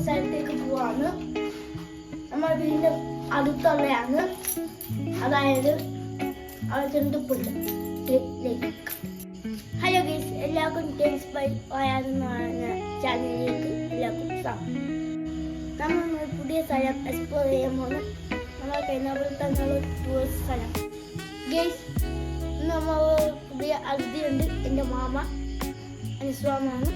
സ്ഥലത്തേക്ക് പോവാണ്. നമ്മുടെ വീടിന്റെ അടുത്തുള്ളതാണ്, അതായത് ചെണ്ടുപ്പുള്ള ലേക്ക്. ഹലോ ഗൈസ്, എല്ലാവർക്കും ടേൽസ് ബൈ വയാൻ എന്ന് പറയുന്ന ചാനലിലേക്ക് എല്ലാവർക്കും സ്വാഗതം. നമ്മൾ പുതിയ സ്ഥലം എക്സ്പ്ലോർ ചെയ്യാൻ പോകുന്നു. നമ്മൾ കഴിഞ്ഞ ടൂറിസ്റ്റ് സ്ഥലം. ഗൈസ്, നമ്മൾ പുതിയ അതിഥിയുണ്ട്, എൻ്റെ മാമ അനുസ്വാമാണ്.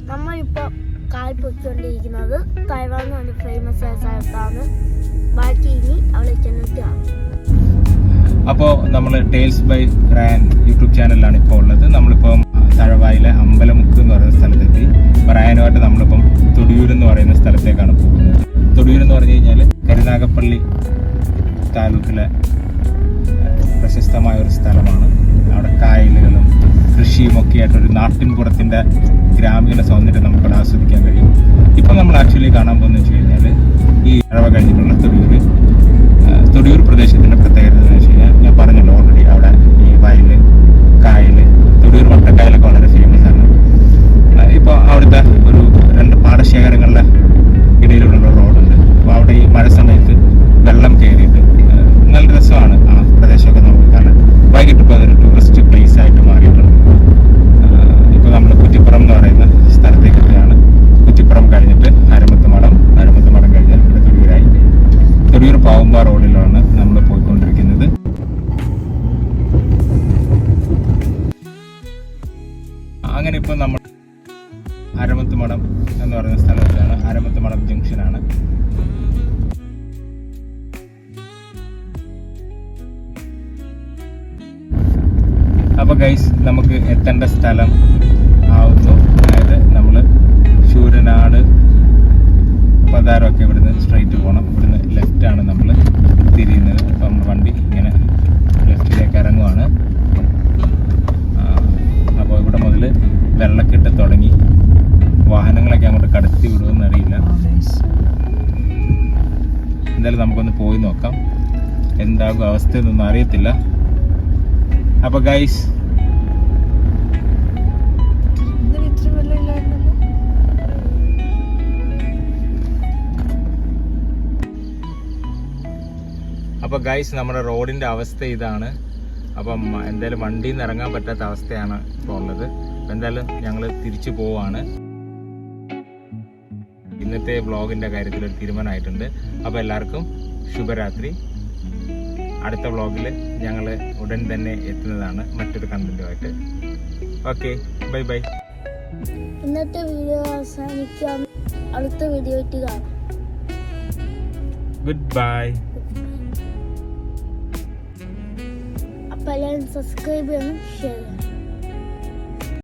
നമ്മളിപ്പോൾ കാൽ പൊയ്ക്കൊണ്ടിരിക്കുന്നത് തൈവാൻ എന്ന് പറഞ്ഞ ഫേമസ് ആയ സ്ഥലത്താണ്. ബാക്കി ഇനി അവിടെ ചെന്നിട്ട് കാണാം. അപ്പോൾ നമ്മൾ ടേൽസ് ബൈ റാൻ യൂട്യൂബ് ചാനലിലാണ് ഇപ്പോൾ ഉള്ളത്. നമ്മളിപ്പം തഴവായിലെ അമ്പലമുക്ക് എന്ന് പറയുന്ന സ്ഥലത്തെത്തി. റാനുമായിട്ട് നമ്മളിപ്പം തൊടിയൂർ എന്ന് പറയുന്ന സ്ഥലത്തേക്കാണ് പോകുന്നത്. തൊടിയൂർ എന്ന് പറഞ്ഞു കഴിഞ്ഞാൽ കരുനാഗപ്പള്ളി താലൂക്കിലെ പ്രശസ്തമായ ഒരു സ്ഥലമാണ്. അവിടെ കായലുകളും കൃഷിയും ഒക്കെ ആയിട്ടൊരു നാട്ടിൻപുറത്തിൻ്റെ ഗ്രാമീണ സൗന്ദര്യം നമുക്കവിടെ ആസ്വദിക്കാൻ കഴിയും. ഇപ്പം നമ്മൾ ആക്ച്വലി കാണാൻ പോകുന്നത് വെച്ച് കഴിഞ്ഞാൽ ഈ ഇഴവ കഴിഞ്ഞിട്ടുള്ള തൊടിയൂർ പ്രദേശത്തിൻ്റെ പ്രത്യേകത എന്ന് വെച്ച് കഴിഞ്ഞാൽ ഞാൻ പറഞ്ഞല്ലോ ഓൾറെഡി, അവിടെ ഈ വയല്, കായല്, തൊടിയൂർ വട്ടക്കായലൊക്കെ വളരെ ഫേമസ് ആണ്. ഇപ്പോൾ അവിടുത്തെ ഒരു 2 പാടശേഖരങ്ങളുടെ ഇടയിലുള്ള റോഡുണ്ട്. അപ്പോൾ അവിടെ ഈ മഴ സമയത്ത് വെള്ളം കയറിയിട്ട് നല്ല രസമാണ് ആ പ്രദേശമൊക്കെ നമുക്ക് കാണാൻ. വൈകിട്ട് ഇപ്പോൾ അതൊരു ടൂറിസ്റ്റ് പ്ലേസ് ആയിട്ട് മാറിയിട്ടുണ്ട്. ഇപ്പോൾ നമ്മൾ കുറ്റിപ്പുറം എന്ന് പറയുന്ന സ്ഥലത്തേക്ക് എത്തുകയാണ്. കുറ്റിപ്പുറം കഴിഞ്ഞിട്ട് അരമത്ത് മഠം കഴിഞ്ഞാൽ ഇവിടെ തൊടിയൂരായി. തൊടിയൂർ പാവുമ്പ റോഡിലാണ് നമ്മൾ പോയിക്കൊണ്ടിരിക്കുന്നത്. അങ്ങനെ ഇപ്പോൾ നമ്മൾ അരമത്ത് മഠം എന്ന് പറയുന്ന സ്ഥലത്തിലാണ്. അരമത്ത് മഠം ജംഗ്ഷനാണ്. അപ്പോൾ ഗൈസ്, നമുക്ക് എത്തേണ്ട സ്ഥലം ആവുന്നു. അതായത് നമ്മൾ ശൂരനാട് പതാരമൊക്കെ ഇവിടുന്ന് സ്ട്രൈറ്റ് പോകണം. ഇവിടുന്ന് ലെഫ്റ്റാണ് നമ്മൾ തിരിയുന്നത്. അപ്പോൾ നമ്മൾ വണ്ടി ഇങ്ങനെ ലെഫ്റ്റിലേക്ക് ഇറങ്ങുവാണ്. അപ്പോൾ ഇവിടെ മുതൽ വെള്ളക്കെട്ട് തുടങ്ങി. വാഹനങ്ങളൊക്കെ അങ്ങോട്ട് കടത്തി വിടുമെന്ന് അറിയില്ല. എന്തായാലും നമുക്കൊന്ന് പോയി നോക്കാം. എന്താകും അവസ്ഥ എന്നൊന്നും അറിയത്തില്ല. അപ്പോൾ ഗൈസ്, നമ്മുടെ റോഡിൻ്റെ അവസ്ഥ ഇതാണ്. അപ്പം എന്തായാലും വണ്ടിയിൽ നിന്ന് ഇറങ്ങാൻ പറ്റാത്ത അവസ്ഥയാണ് ഇപ്പോൾ ഉള്ളത്. അപ്പം എന്തായാലും ഞങ്ങൾ തിരിച്ചു പോവാണ്. ഇന്നത്തെ വ്ളോഗിൻ്റെ കാര്യത്തിൽ ഒരു തീരുമാനമായിട്ടുണ്ട്. അപ്പോൾ എല്ലാവർക്കും ശുഭരാത്രി. അടുത്ത വ്ളോഗിൽ ഞങ്ങൾ ഉടൻ തന്നെ എത്തുന്നതാണ് മറ്റൊരു കണ്ടന്റുമായിട്ട്. Okay, bye bye. ഇന്നത്തെ വീഡിയോ അവസാനിക്കാം. അടുത്ത വീഡിയോ ആയിട്ട് കാണാം. Goodbye. അപ്പോൾ എല്ലാവരും സബ്സ്ക്രൈബ് ചെയ്യണം, ഷെയർ ചെയ്യണം.